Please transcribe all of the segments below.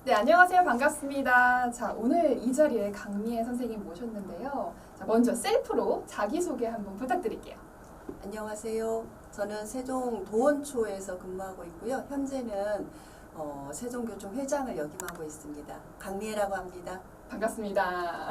네, 안녕하세요. 반갑습니다. 자, 오늘 이 자리에 강미애 선생님 모셨는데요. 자, 먼저 셀프로 자기소개 한번 부탁드릴게요. 안녕하세요. 저는 세종 도원초에서 근무하고 있고요. 현재는 세종교총 회장을 역임하고 있습니다. 강미애라고 합니다. 반갑습니다.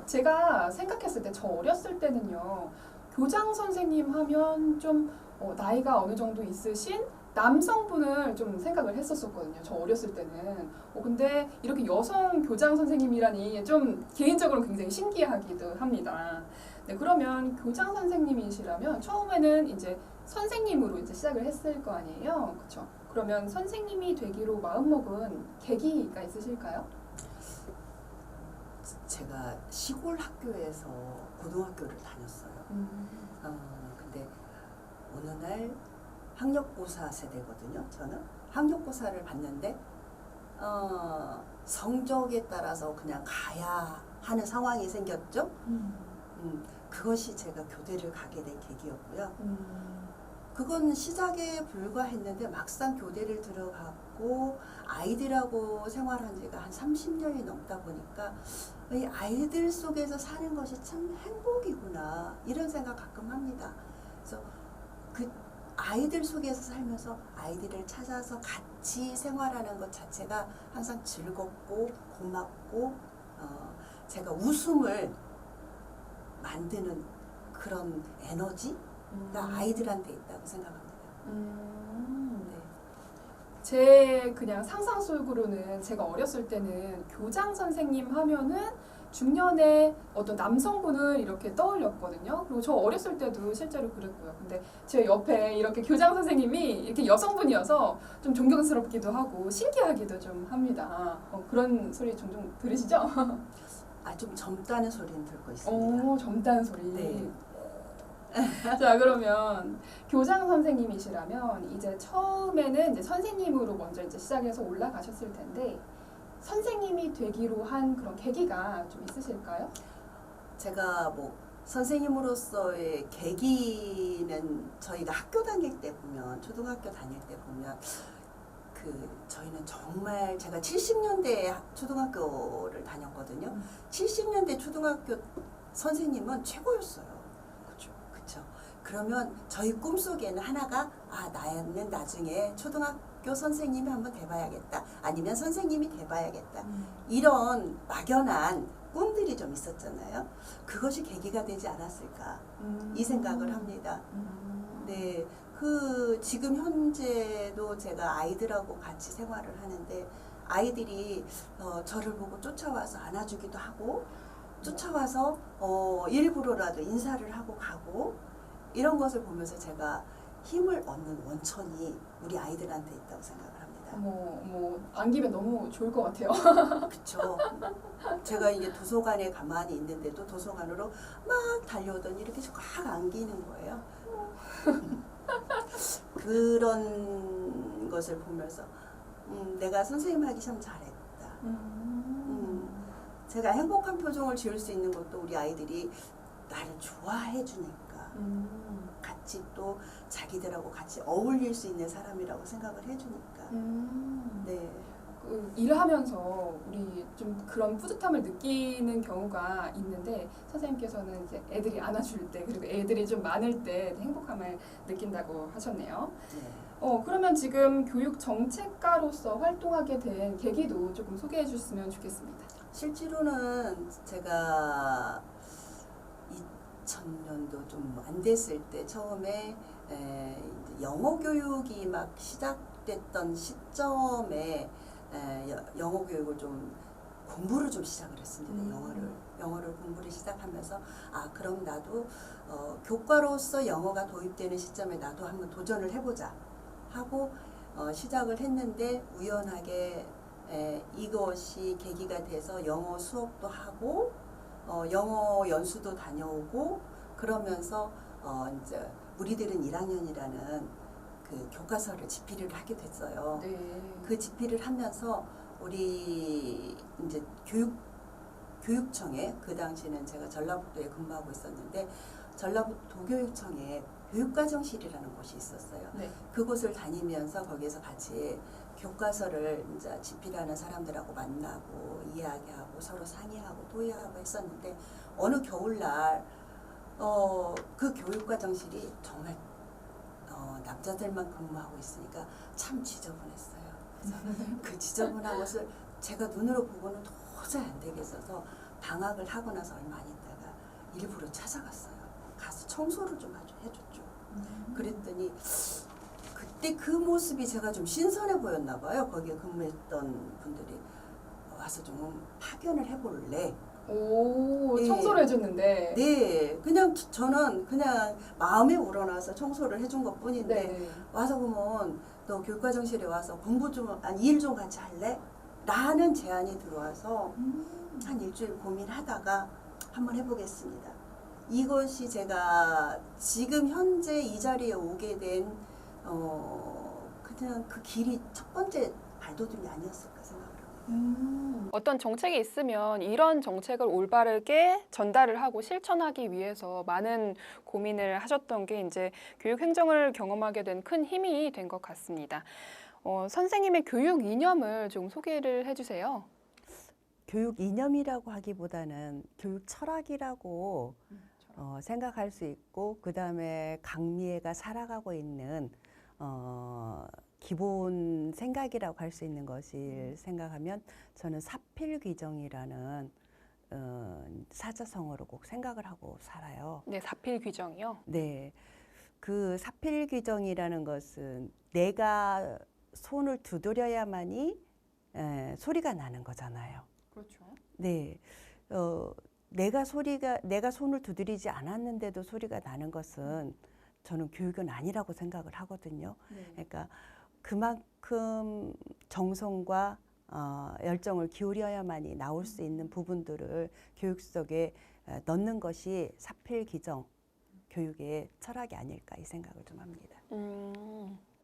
제가 생각했을 때 저 어렸을 때는요. 교장 선생님 하면 좀 나이가 어느 정도 있으신 남성분을 좀 생각을 했었거든요. 저 어렸을 때는. 근데 이렇게 여성 교장 선생님이라니 좀 개인적으로 굉장히 신기하기도 합니다. 네, 그러면 교장 선생님이시라면 처음에는 이제 선생님으로 이제 시작을 했을 거 아니에요. 그렇죠? 그러면 선생님이 되기로 마음먹은 계기가 있으실까요? 제가 시골 학교에서 고등학교를 다녔어요. 근데 어느 날 학력고사 세대거든요. 저는 학력고사를 봤는데 성적에 따라서 그냥 가야 하는 상황이 생겼죠. 그것이 제가 교대를 가게 된 계기였고요. 그건 시작에 불과했는데 막상 교대를 들어갔고 아이들하고 생활한 지가 한 30년이 넘다 보니까 이 아이들 속에서 사는 것이 참 행복이구나 이런 생각 가끔 합니다. 그래서 그 아이들 속에서 살면서 아이들을 찾아서 같이 생활하는 것 자체가 항상 즐겁고 고맙고 제가 웃음을 만드는 그런 에너지가 아이들한테 있다고 생각합니다. 네. 제 그냥 상상 속으로는 제가 어렸을 때는 교장 선생님 하면은 중년의 어떤 남성분을 이렇게 떠올렸거든요. 그리고 저 어렸을 때도 실제로 그랬고요. 근데 제 옆에 이렇게 교장 선생님이 이렇게 여성분이어서 좀 존경스럽기도 하고 신기하기도 좀 합니다. 그런 소리 종종 들으시죠? 좀 젊다는 소리는 듣고 있습니다. 젊다는 소리. 네. 자, 그러면 교장 선생님이시라면 이제 처음에는 이제 선생님으로 먼저 이제 시작해서 올라가셨을 텐데 선생님이 되기로 한 그런 계기가 좀 있으실까요? 제가 뭐 선생님으로서의 계기는 저희가 학교 다닐 때 보면 초등학교 다닐 때 보면 저희는 정말 제가 70년대에 초등학교를 다녔거든요. 70년대 초등학교 선생님은 최고였어요. 그렇죠. 그러면 저희 꿈속에는 하나가 나는 나중에 초등학교 선생님이 한번 돼봐야겠다. 아니면 선생님이 돼봐야겠다. 이런 막연한 꿈들이 좀 있었잖아요. 그것이 계기가 되지 않았을까 이 생각을 합니다. 네, 지금 현재도 제가 아이들하고 같이 생활을 하는데 아이들이 저를 보고 쫓아와서 안아주기도 하고 쫓아와서 일부러라도 인사를 하고 가고 이런 것을 보면서 제가 힘을 얻는 원천이 우리 아이들한테 있다고 생각을 합니다. 안기면 너무 좋을 것 같아요. 그렇죠. 제가 이제 도서관에 가만히 있는데도 도서관으로 막 달려오더니 이렇게 확 안기는 거예요. 그런 것을 보면서 내가 선생님 하기 참 잘했다. 제가 행복한 표정을 지을 수 있는 것도 우리 아이들이 나를 좋아해 주니까 같이 또 자기들하고 같이 어울릴 수 있는 사람이라고 생각을 해주니까 네. 일하면서 우리 좀 그런 뿌듯함을 느끼는 경우가 있는데 선생님께서는 이제 애들이 안아줄 때 그리고 애들이 좀 많을 때 행복함을 느낀다고 하셨네요. 네. 그러면 지금 교육 정책가로서 활동하게 된 계기도 조금 소개해 주셨으면 좋겠습니다. 실제로는 제가 2000년도 좀 안 됐을 때 처음에 영어 교육이 막 시작됐던 시점에 영어 교육을 공부를 좀 시작을 했습니다. 영어를 공부를 시작하면서 그럼 나도 교과로서 영어가 도입되는 시점에 나도 한번 도전을 해보자 하고 시작을 했는데 우연하게 이것이 계기가 돼서 영어 수업도 하고 영어 연수도 다녀오고 그러면서 이제 우리들은 1학년이라는 그 교과서를 집필을 하게 됐어요. 네. 그 집필을 하면서 우리 이제 교육청에 그 당시에는 제가 전라북도에 근무하고 있었는데 전라북도교육청에 교육과정실이라는 곳이 있었어요. 네. 그곳을 다니면서 거기에서 같이 교과서를 이제 집필하는 사람들하고 만나고 이야기하고 서로 상의하고 토의하고 했었는데 어느 겨울날 그 교육과정실이 정말 남자들만 근무하고 있으니까 참 지저분했어요. 그래서 그 지저분한 것을 제가 눈으로 보고는 도저히 안 되겠어서 방학을 하고 나서 얼마 안 있다가 일부러 찾아갔어요. 가서 청소를 좀 해줬죠. 그랬더니 그때 그 모습이 제가 좀 신선해 보였나 봐요. 거기에 근무했던 분들이 와서 좀 파견을 해볼래. 오, 네. 청소를 해줬는데. 네, 그냥 저는 그냥 마음에 우러나서 청소를 해준 것 뿐인데 네. 와서 보면 너 교육과정실에 와서 공부 좀, 일 좀 같이 할래? 라는 제안이 들어와서 한 일주일 고민하다가 한번 해보겠습니다. 이것이 제가 지금 현재 이 자리에 오게 된 그냥 그 길이 첫 번째 발돋움이 아니었을까 생각을 합니다. 어떤 정책이 있으면 이런 정책을 올바르게 전달을 하고 실천하기 위해서 많은 고민을 하셨던 게 이제 교육 행정을 경험하게 된 큰 힘이 된 것 같습니다. 선생님의 교육 이념을 좀 소개를 해주세요. 교육 이념이라고 하기보다는 교육 철학이라고 생각할 수 있고, 그 다음에 강미애가 살아가고 있는 기본 생각이라고 할 수 있는 것을 생각하면 저는 사필귀정이라는 사자성어로 꼭 생각을 하고 살아요. 네, 사필귀정이요. 네, 그 사필귀정이라는 것은 내가 손을 두드려야만이 소리가 나는 거잖아요. 그렇죠. 네, 내가 손을 두드리지 않았는데도 소리가 나는 것은 저는 교육은 아니라고 생각을 하거든요. 네. 그러니까 그만큼 정성과 열정을 기울여야만이 나올 수 있는 부분들을 교육 속에 넣는 것이 사필귀정 교육의 철학이 아닐까 이 생각을 좀 합니다.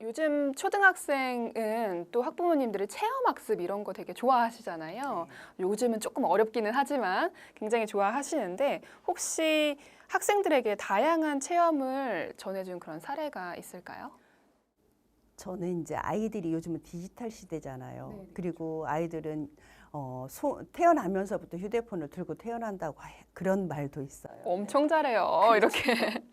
요즘 초등학생은 또 학부모님들이 체험학습 이런 거 되게 좋아하시잖아요. 네. 요즘은 조금 어렵기는 하지만 굉장히 좋아하시는데 혹시 학생들에게 다양한 체험을 전해준 그런 사례가 있을까요? 저는 이제 아이들이 요즘은 디지털 시대잖아요. 네, 네, 그리고 아이들은 태어나면서부터 휴대폰을 들고 태어난다고 그런 말도 있어요. 엄청 잘해요. 이렇게.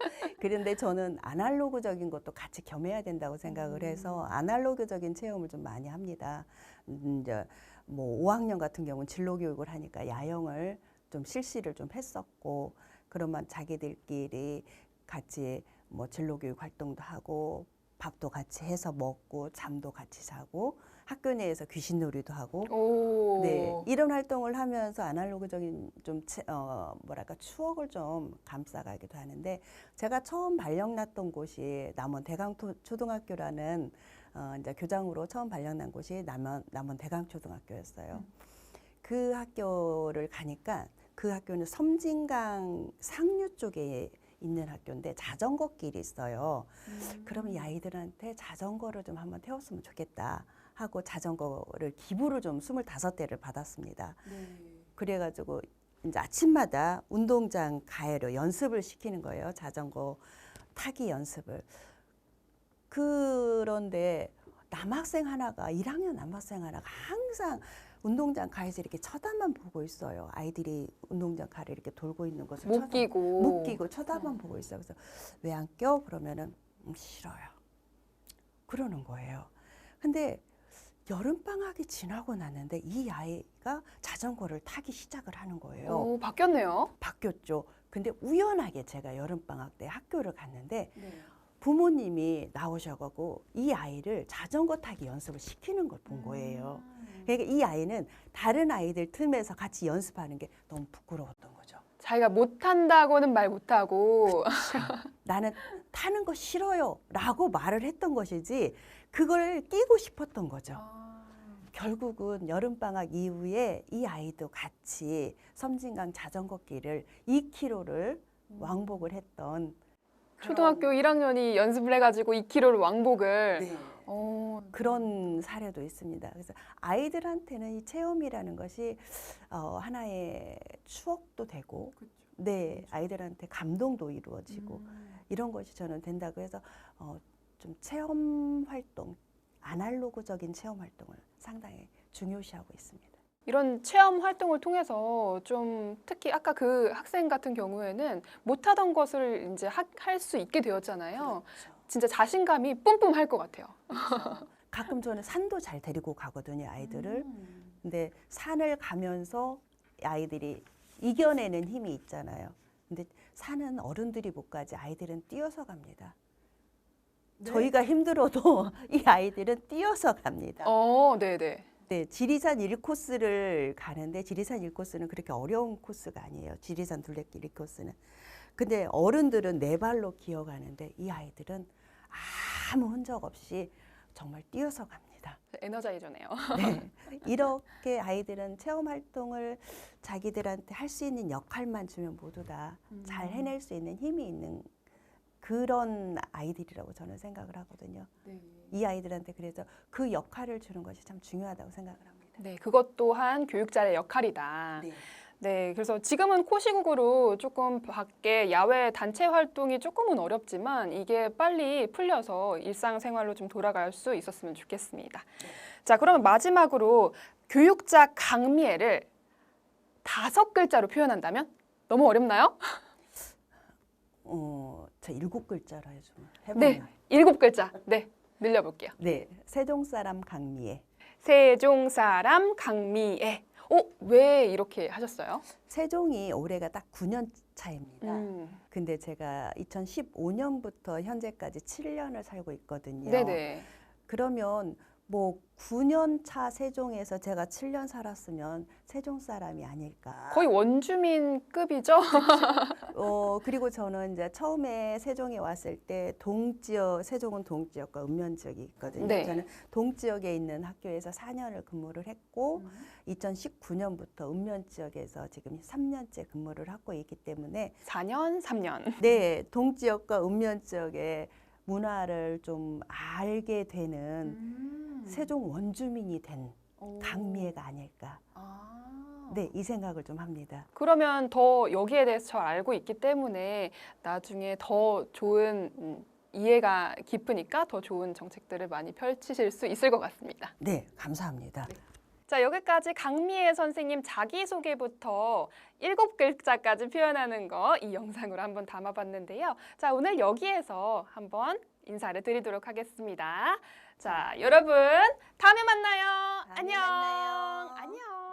그런데 저는 아날로그적인 것도 같이 겸해야 된다고 생각을 해서 아날로그적인 체험을 좀 많이 합니다. 이제 뭐 5학년 같은 경우는 진로 교육을 하니까 야영을 좀 실시를 좀 했었고, 그러면 자기들끼리 같이 뭐 진로 교육 활동도 하고 밥도 같이 해서 먹고 잠도 같이 자고 학교 내에서 귀신놀이도 하고 오. 네, 이런 활동을 하면서 아날로그적인 좀 뭐랄까 추억을 좀 감싸가기도 하는데, 제가 처음 발령 났던 곳이 남원 대강초등학교라는 이제 교장으로 처음 발령 난 곳이 남원 대강초등학교였어요. 그 학교를 가니까 그 학교는 섬진강 상류 쪽에 있는 학교인데 자전거 길이 있어요. 그러면 이 아이들한테 자전거를 좀 한번 태웠으면 좋겠다 하고 자전거를 기부를 좀 25대를 받았습니다. 네. 그래가지고 이제 아침마다 운동장 가해로 연습을 시키는 거예요. 자전거 타기 연습을. 그런데 남학생 하나가 1학년 남학생 하나가 항상 운동장 가에서 이렇게 쳐다만 보고 있어요. 아이들이 운동장 가를 이렇게 돌고 있는 것을 못 끼고 쳐다만 보고 있어요. 그래서 왜 안 껴? 그러면은 싫어요. 그러는 거예요. 근데 여름방학이 지나고 났는데 이 아이가 자전거를 타기 시작을 하는 거예요. 오, 바뀌었네요. 바뀌었죠. 근데 우연하게 제가 여름방학 때 학교를 갔는데 네. 부모님이 나오셔가지고 이 아이를 자전거 타기 연습을 시키는 걸 본 거예요. 그러니까 이 아이는 다른 아이들 틈에서 같이 연습하는 게 너무 부끄러웠던 거죠. 자기가 못한다고는 말 못하고 나는 타는 거 싫어요 라고 말을 했던 것이지 그걸 끼고 싶었던 거죠. 결국은 여름방학 이후에 이 아이도 같이 섬진강 자전거길을 2km를 왕복을 했던 초등학교 1학년이 연습을 해가지고 2km를 왕복을. 네. 그런 사례도 있습니다. 그래서 아이들한테는 이 체험이라는 것이 하나의 추억도 되고, 그렇죠. 네, 아이들한테 감동도 이루어지고 이런 것이 저는 된다고 해서 좀 체험 활동, 아날로그적인 체험 활동을 상당히 중요시하고 있습니다. 이런 체험 활동을 통해서 좀 특히 아까 그 학생 같은 경우에는 못하던 것을 이제 할 수 있게 되었잖아요. 그렇죠. 진짜 자신감이 뿜뿜할 것 같아요. 그렇죠. 가끔 저는 산도 잘 데리고 가거든요, 아이들을. 근데 산을 가면서 아이들이 이겨내는 힘이 있잖아요. 근데 산은 어른들이 못 가지 아이들은 뛰어서 갑니다. 네. 저희가 힘들어도 이 아이들은 뛰어서 갑니다. 네네. 네, 지리산 1코스를 가는데 지리산 1코스는 그렇게 어려운 코스가 아니에요. 지리산 둘레길 1코스는. 근데 어른들은 네 발로 기어가는데 이 아이들은 아무 흔적 없이 정말 뛰어서 갑니다. 에너자이저네요. 네, 이렇게 아이들은 체험 활동을 자기들한테 할 수 있는 역할만 주면 모두 다 잘 해낼 수 있는 힘이 있는 그런 아이들이라고 저는 생각을 하거든요. 네. 이 아이들한테 그래서 그 역할을 주는 것이 참 중요하다고 생각을 합니다. 네, 그것 또한 교육자의 역할이다. 네. 네, 그래서 지금은 코시국으로 조금 밖에 야외 단체 활동이 조금은 어렵지만 이게 빨리 풀려서 일상생활로 좀 돌아갈 수 있었으면 좋겠습니다. 자, 그러면 마지막으로 교육자 강미애를 5글자로 표현한다면? 너무 어렵나요? 저 7글자로 해주면 네, 해보면. 7글자. 네, 늘려볼게요. 네, 세종 사람 강미애. 세종 사람 강미애. 왜 이렇게 하셨어요? 세종이 올해가 딱 9년 차입니다. 근데 제가 2015년부터 현재까지 7년을 살고 있거든요. 네네. 그러면 뭐 9년 차 세종에서 제가 7년 살았으면 세종 사람이 아닐까. 거의 원주민급이죠? 그리고 저는 이제 처음에 세종에 왔을 때 동지역, 세종은 동지역과 읍면지역이 있거든요. 네. 저는 동지역에 있는 학교에서 4년을 근무를 했고 2019년부터 읍면지역에서 지금 3년째 근무를 하고 있기 때문에 4년, 3년. 네, 동지역과 읍면지역의 문화를 좀 알게 되는 세종 원주민이 된 강미애가 아닐까. 네, 이 생각을 좀 합니다. 그러면 더 여기에 대해서 잘 알고 있기 때문에 나중에 더 좋은 이해가 깊으니까 더 좋은 정책들을 많이 펼치실 수 있을 것 같습니다. 네, 감사합니다. 자, 여기까지 강미애 선생님 자기소개부터 7글자까지 표현하는 거 이 영상으로 한번 담아봤는데요. 자, 오늘 여기에서 한번 인사를 드리도록 하겠습니다. 자, 여러분 다음에 만나요. 다음에 안녕. 만나요. 안녕.